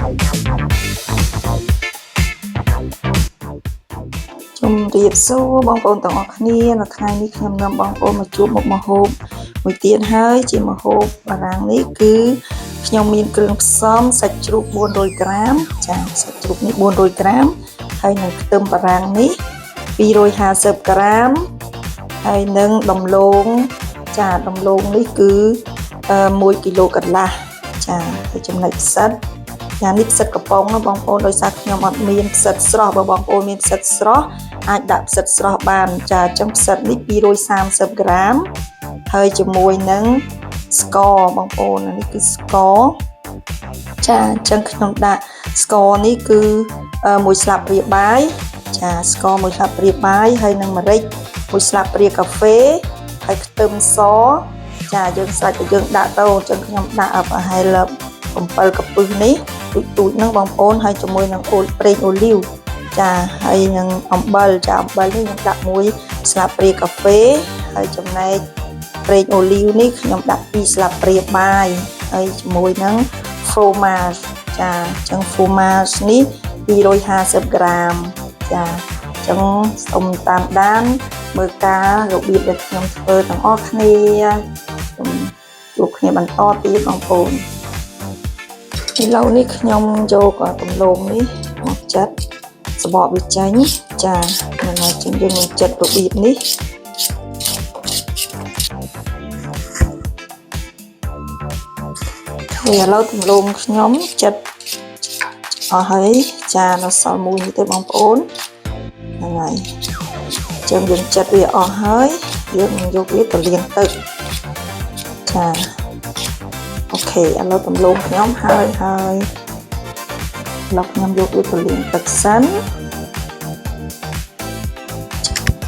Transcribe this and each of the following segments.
ជំរាបសួរបងប្អូនទាំងអស់គ្នានៅថ្ងៃនេះខ្ញុំនាំបងប្អូនមកជួបមុខម្ហូបមួយទៀតហើយជាម្ហូបបារាំងនេះគឺខ្ញុំមានគ្រឿងផ្សំសាច់ជ្រូក400ក្រាមចាសាច់ជ្រូកនេះ400ក្រាមហើយនឹងខ្ទឹមបារាំងនេះ250ក្រាមហើយនឹងដំឡូងចាដំឡូងនេះគឺ1គីឡូកន្លះចាហើយចំណែកផ្សិតចានេះផ្សិតកំប៉ុងបងប្អូនដោយសារខ្ញុំអត់មានផ្សិតស្រស់បើបងប្អូនមានផ្សិតស្រស់អាចដាក់ផ្សិតស្រស់បានចាអញ្ចឹងផ្សិតនេះ230ក្រាមហើយជាមួយនឹងស្ករបងប្អូននេះគឺស្ករចាអញ្ចឹងខ្ញុំដាក់ស្ករនេះគឺ1ស្លាបព្រាបាយចាស្ករ1ស្លាបព្រាបាយហើយនឹងម្រេច1ស្លាបព្រាកាហ្វេហើយខ្ទឹមសចាយើងស្រេចតែយើងដាក់ទៅអញ្ចឹងខ្ញុំដាក់ប្រហែល7កំពឹសនេះទូចហ្នឹងបងប្អូនហើយជាមួយនឹងប្រេងអូលីវចាហើយនឹងអំបិលចាអំបិលនេះខ្ញុំដាក់1ស្លាបព្រាកាហ្វេហើយចំណែកប្រេងអូលីវនេះខ្ញុំដាក់2ស្លាបព្រាបាយហើយជាមួយនឹង fromage ចាអញ្ចឹង fromage នេះ250ក្រាមចាអញ្ចឹងសូមតាមដានមើលការរបៀបដែលខ្ញុំធ្វើទាំងអស់គ្នាសូមជួបគ្នាបន្តទៀតបងប្អូនឥឡូវនេះខ្ញុំយកដំឡូងនេះមកចិតសបកវាចេញចានៅជាងយើងនឹងចិតរបៀបនេះហើយឥឡូវដំឡូងខ្ញុំចិតអស់ហើយចានៅសល់មួយនេះទេបងប្អូនហ្នឹងហើយចឹងយើងចិតវាអស់ហើយយើងនឹងយកវាទៅលាងទឹកចាអូខេឥឡូវដំឡូងខ្ញុំហើយឥឡូវខ្ញុំយកវាទៅលាងទឹកសិន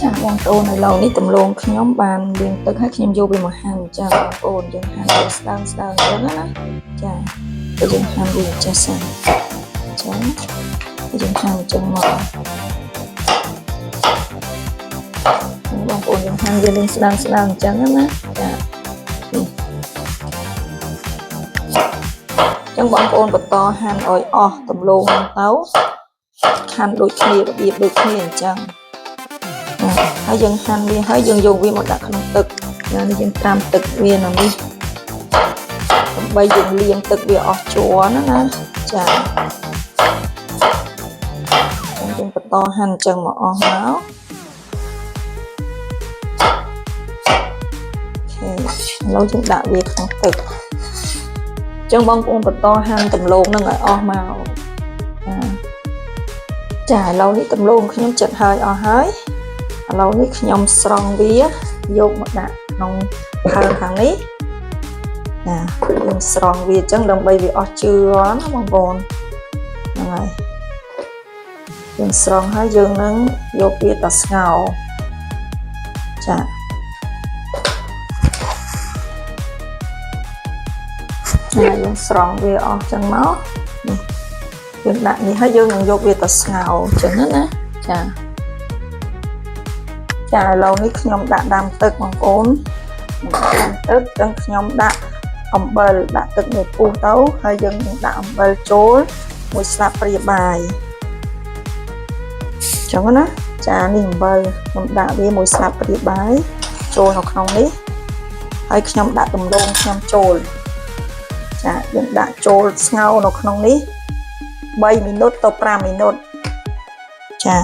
ចាបងប្អូនឥឡូវនេះដំឡូងខ្ញុំបានលាងទឹកហើយខ្ញុំយកវាមកហាន់ចាបងប្អូនយើងហាន់វាស្ដើងអញ្ចឹងណាចាទៅយើងហាន់វាចេះសិនចឹងយើងហាន់អញ្ចឹងមកបងប្អូនយើងហាន់វាលេងស្ដើងអញ្ចឹងណាចាចឹងបងប្អូនបន្តហាន់ឲ្យអស់ដំឡូងហ្នឹងទៅហាន់ដូចគ្នារបៀបដូចគ្នាអញ្ចឹងហើយយើងហាន់វាហើយយើងយកវាមកដាក់ក្នុងទឹកនេះយើងត្រាំទឹកវានៅនេះដើម្បីយើងលាងទឹកវាអស់ជ័រណាចាយើងបន្តហាន់អញ្ចឹងមកអស់មកអូខេឥឡូវយើងដាក់វាក្នុងទឹកចឹងបងប្អូនបន្តហាន់ដំឡូងនឹងឲ្យអស់មកចាឥឡូវនេះដំឡូងខ្ញុំចិតហើយអស់ហើយឥឡូវនេះខ្ញុំស្រង់វាយកមកដាក់ក្នុងផើងខាងនេះណាយើងស្រង់វាចឹងដើម្បីវាអស់ជឿណាបងប្អូនហ្នឹងហើយយើងស្រង់ហើយយើងនឹងយកវាទៅស្ងោរចាយើងស្រង់វាអស់ចឹងមកយើងដាក់នេះហើយយើងនឹងយកវាទៅស្ងោរចឹងណាចាឥឡូវនេះខ្ញុំដាក់ដាំទឹកបងប្អូនដាំទឹកចឹងខ្ញុំដាក់អំបិលដាក់ទឹកនេះពុះទៅហើយយើងនឹងដាក់អំបិលចូល1ស្លាបព្រាបាយចឹងណាចានេះអំបិលខ្ញុំដាក់វា1ស្លាបព្រាបាយចូលនៅក្នុងនេះហើយខ្ញុំដាក់ដំឡូងខ្ញុំចូលចាយើងដាក់ចូលស្ងោរនៅក្នុងនេះ3មីនិតទៅ5មីនិតចា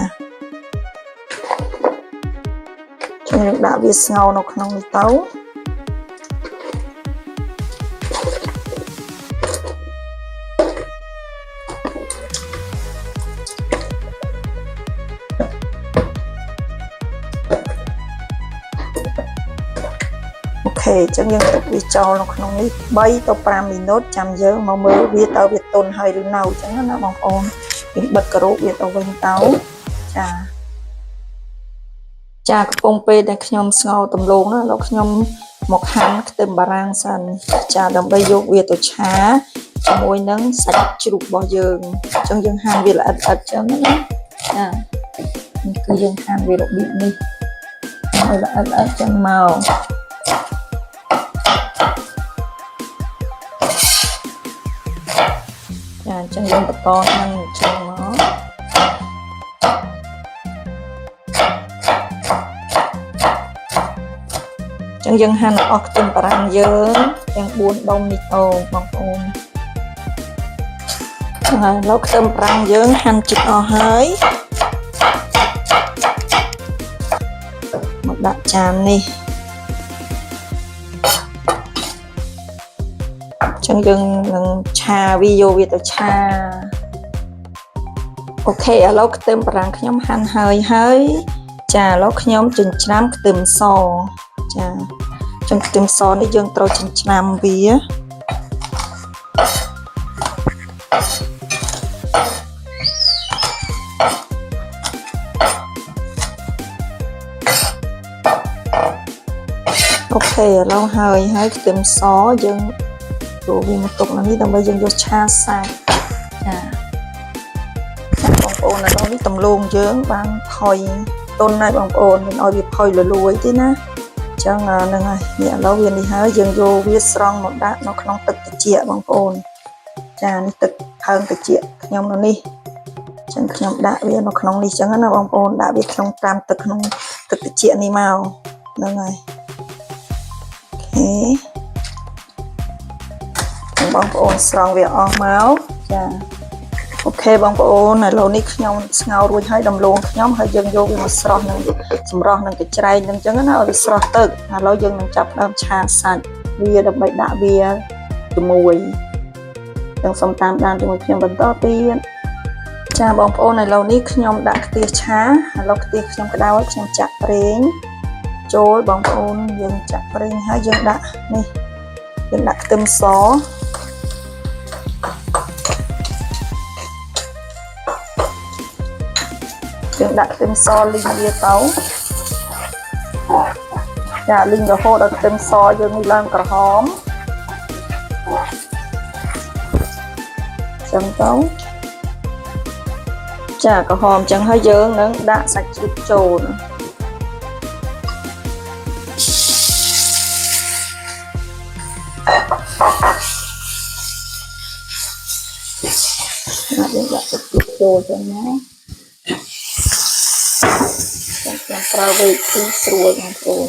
យើងដាក់វាស្ងោរនៅក្នុងនេះទៅអូខេអញ្ចឹងយើងទុកវាចោលនៅក្នុងនេះ3ទៅ5មីនិតចាំយើងមកមើលវាទៅវាទន់ហើយឬនៅអញ្ចឹងណាបងប្អូនយើងបិទការ៉ូវាទៅវិញទៅចាកំពុងពេលដែលខ្ញុំស្ងោរដំឡូងណាលោកខ្ញុំមកហាន់ខ្ទឹមបារាំងសិនចាដើម្បីយកវាទៅឆាជាមួយនឹងសាច់ជ្រូករបស់យើងអញ្ចឹងយើងហាន់វាល្អិតៗអញ្ចឹងណាចានេះគឺយើងហាន់វារបៀបនេះឲ្យល្អិតៗអញ្ចឹងមកចាអ ចឹងយើងបន្តហាន់ចូលមកចឹងយើងហាន់អស់ខ្ទឹមបារាំងយើងទាំង4ដុំនេះបងប្អូនហើយឡូវខ្ទឹមបារាំងយើងហាន់ជិតអស់ហើយមកដាក់ចាននេះចឹងយើងនឹងឆាវាយកវាទៅឆាអូខេឥឡូវខ្ទឹមបារាំងខ្ញុំហាន់ហើយចាឥឡូវខ្ញុំចិញ្ច្រាំខ្ទឹមសចាចឹងខ្ទឹមសនេះយើងត្រូវចិញ្ច្រាំវាអូខេឥឡូវហើយខ្ទឹមសយើងចូលវាមកទុកនៅនេះដើម្បីយើងយកឆាសាច់ចាបងប្អូនឥឡូវនេះដំឡូងយើងបានផុយទុនហើយបងប្អូនមិនឲ្យវាផុយលលួយទេណាចឹងហ្នឹងហើយនេះឥឡូវវានេះហើយយើងយកវាស្រង់មកដាក់នៅក្នុងទឹកត្រជាក់បងប្អូនចានេះទឹកផើងត្រជាក់ខ្ញុំនៅនេះចឹងខ្ញុំដាក់វានៅក្នុងនេះចឹងណាបងប្អូនដាក់វាក្នុងតាមទឹកក្នុងទឹកត្រជាក់នេះមកហ្នឹងហើយអូខេបងប្អូនស្រង់វាអស់មកចាអូខេបងប្អូនឥឡូវនេះខ្ញុំស្ងោររួចហើយដំឡូងខ្ញុំហើយយើងយកវាមកស្រស់នឹងសម្រស់នឹងកញ្ច្រែងនឹងអញ្ចឹងណាឲ្យវាស្រស់ទឹកឥឡូវយើងនឹងចាប់ដើមឆាសាច់វាដើម្បីដាក់វាជាមួយយើងសុំតាមដានជាមួយខ្ញុំបន្តទៀតចាបងប្អូនឥឡូវនេះខ្ញុំដាក់ខ្ទះឆាឥឡូវខ្ទះខ្ញុំក្តៅហើយខ្ញុំចាក់ប្រេងចូលបងប្អូនយើងចាក់ប្រេងហើយយើងដាក់នេះយើងដាក់ខ្ទឹមសយើងដាក់ខ្ទឹមសលីងវាទៅចាលីងរហូតដល់ខ្ទឹមសយើងនេះឡើងក្រហមចឹងទៅចាក្រហមចឹងហើយយើងនឹងដាក់សាច់ជ្រូកចូលយើងដាក់សាច់ជ្រូកចូលចឹងណាខ្ញុំប្រើវេទីស្រួលបងប្អូន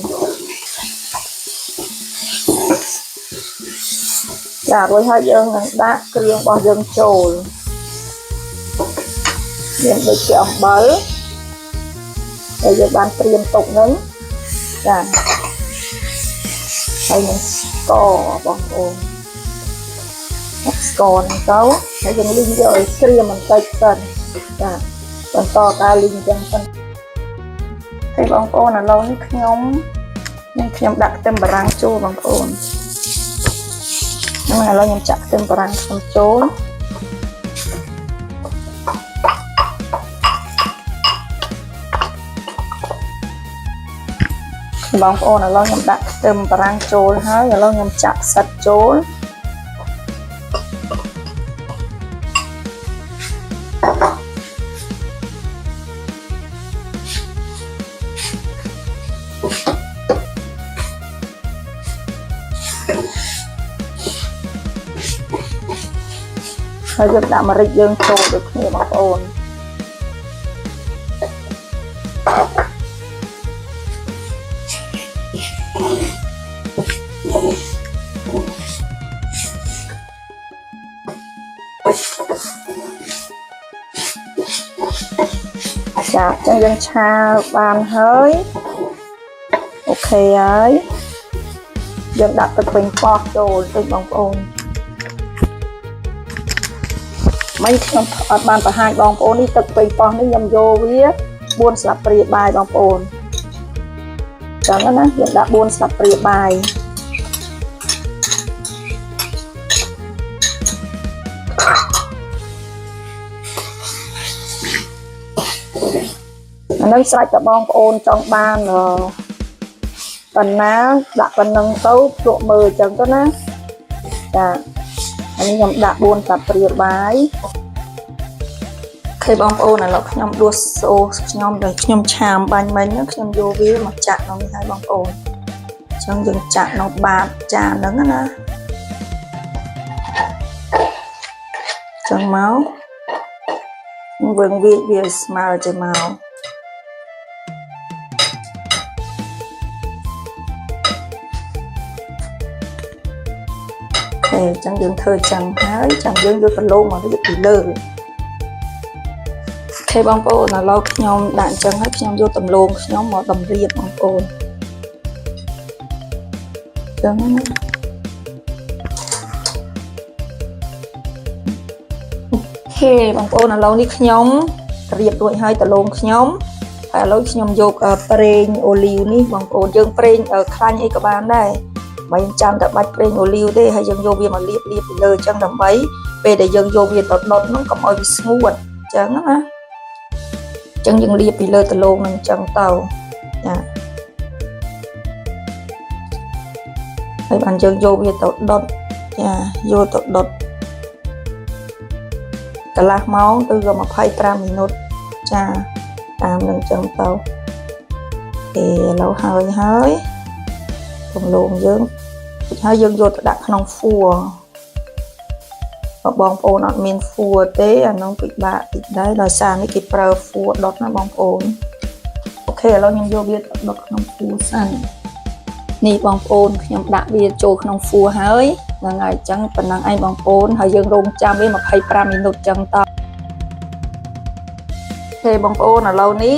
ចារួចហើយយើងនឹងដាក់គ្រឿងរបស់យើងចូលយើងដូចជាអំបិលដែលយើងបានត្រៀមទុកហ្នឹងចាហើយនឹងស្ករបងប្អូនស្ករហ្នឹងទៅហើយយើងលីងយកឲ្យក្រៀមបន្តិចសិនចាបន្តការលីងចឹងសិនហើយបងប្អូនឥឡូវនេះខ្ញុំដាក់ខ្ទឹមបារាំងចូលបងប្អូនឥឡូវខ្ញុំចាក់ខ្ទឹមបារាំងខ្ញុំចូលបងប្អូនឥឡូវខ្ញុំដាក់ខ្ទឹមបារាំងចូលហើយឥឡូវខ្ញុំចាក់ផ្សិតចូលហើយយើងដាក់ម្រេចយើងចូលដូចគ្នាបងប្អូនចាអញ្ចឹងយើងឆាបានហើយអូខេហើយយើងដាក់ទឹកពេញប៉ោះចូលតិចបងប្អូនមិនខ្ញុំអត់បានបង្ហាញបងប្អូននេះទឹកពេញប៉ោះនេះខ្ញុំយកវា4ស្លាបព្រាបាយបងប្អូនចឹងណាយើងដាក់4ស្លាបព្រាបាយអានឹងស្រេចតបងប្អូនចង់បានប៉ុណ្ណាដាក់ប៉ុណ្ណឹងទៅភ្លក់មើលចឹងទៅណាចាអានេះខ្ញុំដាក់4ស្លាបព្រាបាយឃើញបងប្អូនឥឡូវខ្ញុំដួសសូខ្ញុំដែលខ្ញុំឆាមបាញ់មិញខ្ញុំយកវាមកចាក់ក្នុងនេះហើយបងប្អូនអញ្ចឹងយើងចាក់នៅបាតចានហ្នឹងណា ចឹងមកវាវាស្មើទៅមកចឹងយើងធ្វើចឹងហើយចាំយើងយកដុំមករៀបពីលើអូខេបងប្អូនឥឡូវខ្ញុំដាក់ចឹងហើយខ្ញុំយកដុំខ្ញុំមកតម្រៀបបងប្អូនចឹងណាអូខេបងប្អូនឥឡូវនេះខ្ញុំរៀបរួចហើយដុំខ្ញុំហើយឥឡូវខ្ញុំយកប្រេងអូលីវនេះបងប្អូនយើងប្រេងខ្លាញ់អីក៏បានដែរមិនចាំតែបាច់ប្រេងអូលីវទេហើយយើងយកវាមកលាបពីលើអញ្ចឹងដើម្បីពេលដែលយើងយកវាទៅដុតហ្នឹងកុំឲ្យវាស្ងួតអញ្ចឹងណាអញ្ចឹងយើងលាបពីលើដុំហ្នឹងអញ្ចឹងទៅចាហើយបានយើងយកវាទៅដុតចាយកទៅដុតកន្លះម៉ោងទៅ25មីនិតចាតាមនឹងអញ្ចឹងទៅឥឡូវហើយដំឡូងយើងហើយយើងយកទៅដាក់ក្នុងហ្វួរបងប្អូនអត់មានហ្វួរទេអានោះពិបាកតិចដែរដោយសារនេះគេប្រើហ្វួរដុតណាបងប្អូនអូខេឥឡូវខ្ញុំយកវាទៅដុតក្នុងហ្វួរសិននេះបងប្អូនខ្ញុំដាក់វាចូលក្នុងហ្វួរហើយហ្នឹងហើយអញ្ចឹងប៉ុណ្ណឹងឯងបងប្អូនហើយយើងរងចាំវា25មីនិតអញ្ចឹងតអូខេបងប្អូនឥឡូវនេះ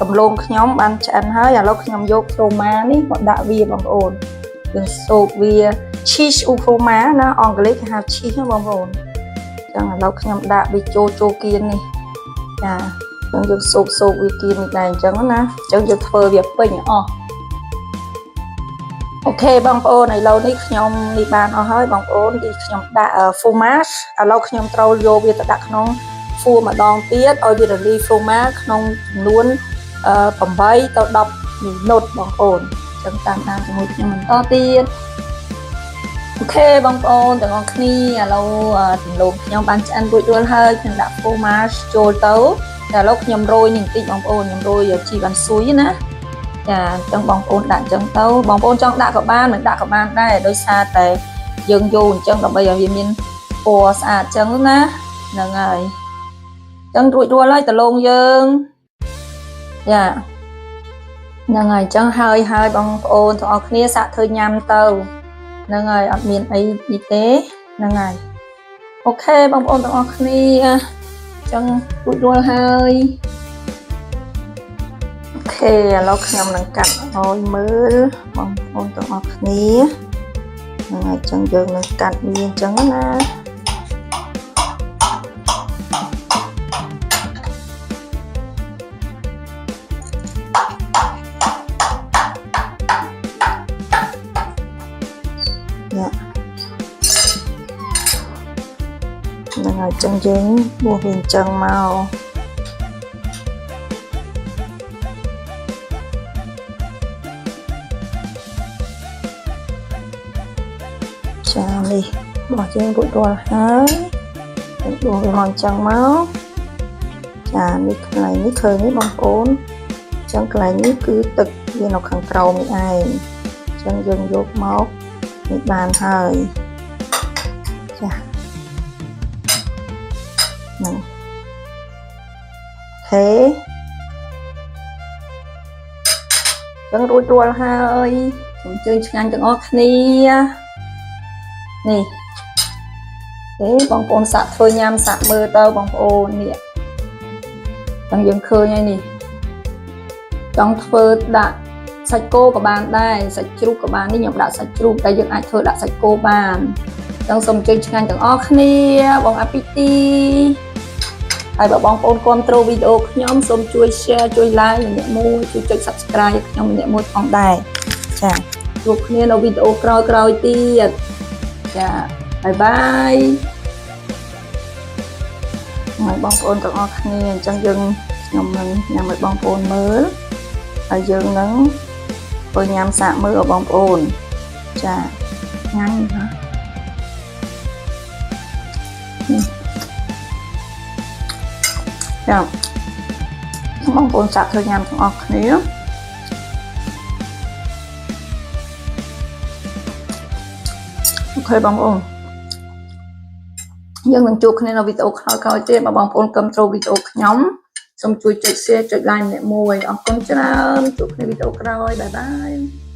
ដំឡូងខ្ញុំបានឆ្អិនហើយឥឡូវខ្ញុំយកហ្វ្រូម៉ានេះមកដាក់វាបងប្អូនយើងសូកវា cheese ou fromage ណាអង់គ្លេសគេហៅ cheese ណាបងប្អូនអញ្ចឹងឥឡូវខ្ញុំដាក់វាចូលគៀននេះចាអញ្ចឹងយើងសូកវាគៀននេះដែរអញ្ចឹងណាអញ្ចឹងយើងធ្វើវាពេញអស់អូខេបងប្អូនឥឡូវនេះខ្ញុំនេះបានអស់ហើយបងប្អូនទីខ្ញុំដាក់ fromage ឥឡូវខ្ញុំត្រូវយកវាទៅដាក់ក្នុងហ្វួរម្ដងទៀតឲ្យវារលាយ fromage ក្នុងចំនួន8ទៅ10មីនិតបងប្អូនចឹងតាមដានជាមួយខ្ញុំបន្តទៀតអូខេបងប្អូនទាំងអស់គ្នាឥឡូវដំឡូងខ្ញុំបានឆ្អិនរួចរាល់ហើយខ្ញុំដាក់ fromage ចូលទៅតែឥឡូវខ្ញុំរោយនេះបន្តិចបងប្អូនខ្ញុំរោយជីបានស៊ុយណាចាអញ្ចឹងបងប្អូនដាក់អញ្ចឹងទៅបងប្អូនចង់ដាក់ក៏បានមិនដាក់ក៏បានដែរដោយសារតែយើងយកអញ្ចឹងដើម្បីឲ្យវាមានពណ៌ស្អាតអញ្ចឹងណាហ្នឹងហើយអញ្ចឹងរួចរាល់ហើយដំឡូងយើងចាហ្នឹងហើយអញ្ចឹងហើយបងប្អូនទាំងអស់គ្នាសាកធ្វើញ៉ាំទៅហ្នឹងហើយអត់មានអីនេះទេហ្នឹងហើយអូខេបងប្អូនទាំងអស់គ្នាអញ្ចឹងរួចរាល់ហើយអូខេឥឡូវខ្ញុំនឹងកាត់ឲ្យមើលបងប្អូនទាំងអស់គ្នាហ្នឹងហើយអញ្ចឹងយើងនឹងកាត់វាអញ្ចឹងណាហ្នឹងហើយចឹងយើងបួសវាអញ្ចឹងមកចានេះបោះយើងរួចរាល់ហើយយើងបួសវាមកអញ្ចឹងមកចានេះកន្លែងនេះឃើញនេះបងប្អូនអញ្ចឹងកន្លែងនេះគឺទឹកវានៅខាងក្រោមនេះឯងអញ្ចឹងយើងយកមកនេះបានហើយចាហ្នឹងអូខេចឹងរួចរាល់ហើយសូមអញ្ជើញឆ្ងាញ់ទាំងអស់គ្នានេះបងប្អូនសាក់ធ្វើញ៉ាំសាក់មើលទៅបងប្អូននេះចឹងយើងឃើញហើយនេះចង់ធ្វើដាក់សាច់គោក៏បានដែរសាច់ជ្រូកក៏បាននេះខ្ញុំដាក់សាច់ជ្រូកតែយើងអាចធ្វើដាក់សាច់គោបានចឹងសូមអញ្ជើញឆ្ងាញ់ទាំងអស់គ្នាបងអាពីទីហើយបើបងប្អូនគាំទ្រវីដេអូខ្ញុំសូមជួយ share ជួយ like ម្នាក់មួយជួយចុច subscribe ខ្ញុំម្នាក់មួយផងដែរចាជួបគ្នានៅវីដេអូក្រោយៗទៀតចាបាយបាយហើយបងប្អូនទាំងអស់គ្នាអញ្ចឹងយើងខ្ញុំនឹងញ៉ាំឲ្យបងប្អូនមើលហើយយើងនឹងធ្វើញ៉ាំសាកមើលឲ្យបងប្អូនចាញ៉ាំណាចាបងប្អូនសាកធ្វើញ៉ាំទាំងអស់គ្នាអូខេបងប្អូន យើងនឹងជួបគ្នានៅវីដេអូក្រោយៗទៀតបើបងប្អូនគ្រប់គ្រងវីដេអូខ្ញុំសូមជួយចុច share ចុច like ម្នាក់មួយអរគុណច្រើនជួបគ្នាវីដេអូក្រោយបាយបាយ